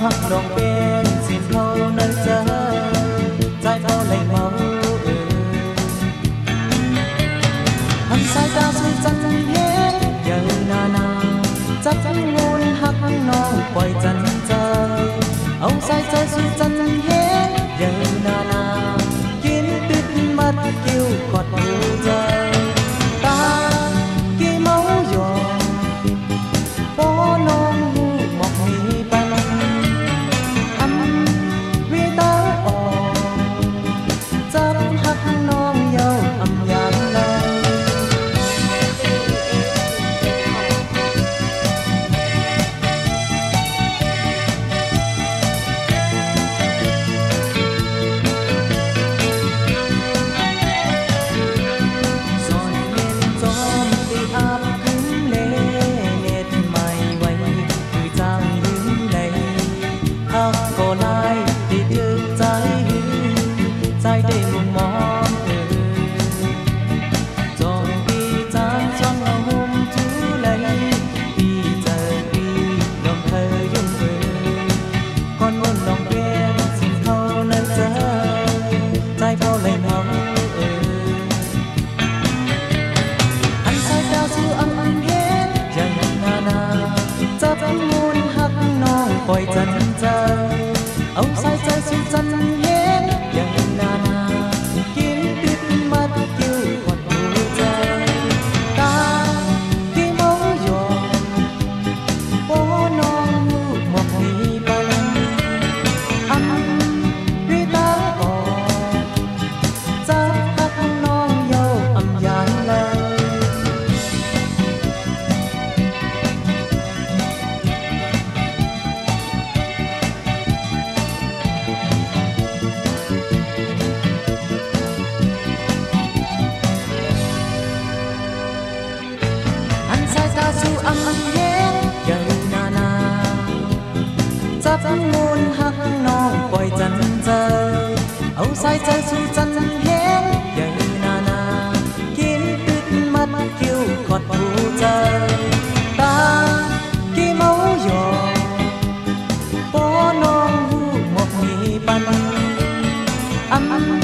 hắc lòng bên xin thâu nơi giờ dài thâu lạnh máu hắn sai ta suy chân hết giờ na na chắc ngôn hắc non quay chân trời ông sai chơi suy chân hết giờ na na kiến tuyết mắt kêu quạt mưa trời ta khi máu giòn bó non hu mọc mi ban âm vì ta ồ chắc hắc non dâu âm nhạc lời có lại để được trái để mong mỏi trong khi trang trong hôm chú lấy đi giờ đi đồng thời dung về con muốn lòng quen xin thâu nơi giờ trái bao lấy máu anh sai cao su âm hết chẳng na na chấp muốn hắc non quay chân trời ông sai chơi suy chân hết chẳng na na kiến tuyết mắt kêu quạt mưa trời ta khi máu giòn bó non mọc mi ban âm vì ta ồ chắc hắc non dâu âm dàn lời su âm hết giờ na na chắc ngôn hắc non quay chân trời ông sai chơi su chân hết giờ na na kiến tuyết mắt kêu quạt mưa trời ta khi máu giòn bó non hu một mi ban âm